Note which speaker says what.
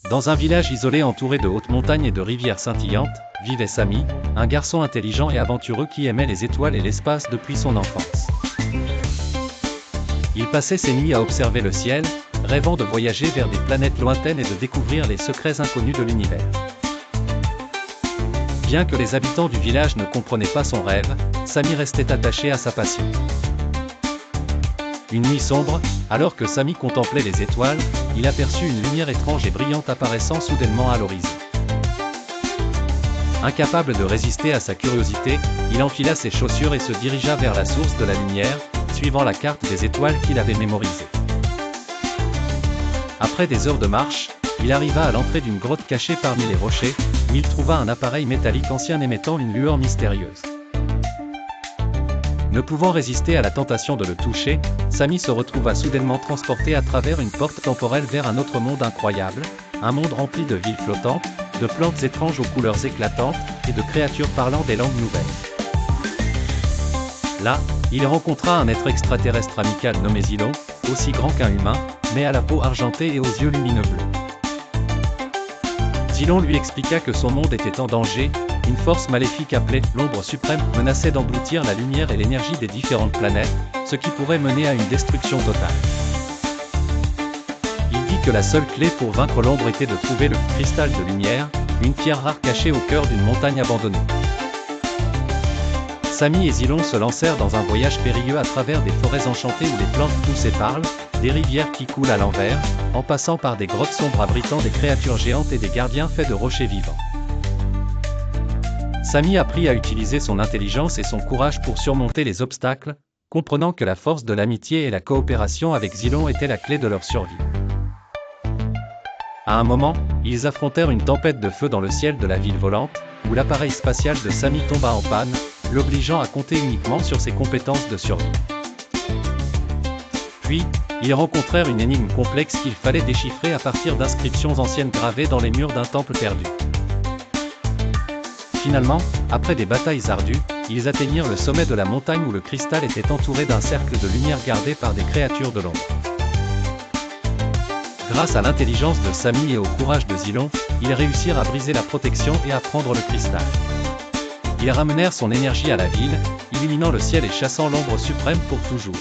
Speaker 1: Dans un village isolé entouré de hautes montagnes et de rivières scintillantes, vivait Sami, un garçon intelligent et aventureux qui aimait les étoiles et l'espace depuis son enfance. Il passait ses nuits à observer le ciel, rêvant de voyager vers des planètes lointaines et de découvrir les secrets inconnus de l'univers. Bien que les habitants du village ne comprenaient pas son rêve, Sami restait attaché à sa passion. Une nuit sombre, alors que Sami contemplait les étoiles, il aperçut une lumière étrange et brillante apparaissant soudainement à l'horizon. Incapable de résister à sa curiosité, il enfila ses chaussures et se dirigea vers la source de la lumière, suivant la carte des étoiles qu'il avait mémorisée. Après des heures de marche, il arriva à l'entrée d'une grotte cachée parmi les rochers, où il trouva un appareil métallique ancien émettant une lueur mystérieuse. Ne pouvant résister à la tentation de le toucher, Sami se retrouva soudainement transporté à travers une porte temporelle vers un autre monde incroyable, un monde rempli de villes flottantes, de plantes étranges aux couleurs éclatantes, et de créatures parlant des langues nouvelles. Là, il rencontra un être extraterrestre amical nommé Zilon, aussi grand qu'un humain, mais à la peau argentée et aux yeux lumineux bleus. Zilon lui expliqua que son monde était en danger, une force maléfique appelée l'ombre suprême menaçait d'engloutir la lumière et l'énergie des différentes planètes, ce qui pourrait mener à une destruction totale. Il dit que la seule clé pour vaincre l'ombre était de trouver le cristal de lumière, une pierre rare cachée au cœur d'une montagne abandonnée. Sami et Zilon se lancèrent dans un voyage périlleux à travers des forêts enchantées où les plantes poussent et parlent, des rivières qui coulent à l'envers, en passant par des grottes sombres abritant des créatures géantes et des gardiens faits de rochers vivants. Sami apprit à utiliser son intelligence et son courage pour surmonter les obstacles, comprenant que la force de l'amitié et la coopération avec Zilon étaient la clé de leur survie. À un moment, ils affrontèrent une tempête de feu dans le ciel de la ville volante, où l'appareil spatial de Sami tomba en panne, l'obligeant à compter uniquement sur ses compétences de survie. Puis, ils rencontrèrent une énigme complexe qu'il fallait déchiffrer à partir d'inscriptions anciennes gravées dans les murs d'un temple perdu. Finalement, après des batailles ardues, ils atteignirent le sommet de la montagne où le cristal était entouré d'un cercle de lumière gardé par des créatures de l'ombre. Grâce à l'intelligence de Sami et au courage de Zilon, ils réussirent à briser la protection et à prendre le cristal. Ils ramenèrent son énergie à la ville, illuminant le ciel et chassant l'ombre suprême pour toujours.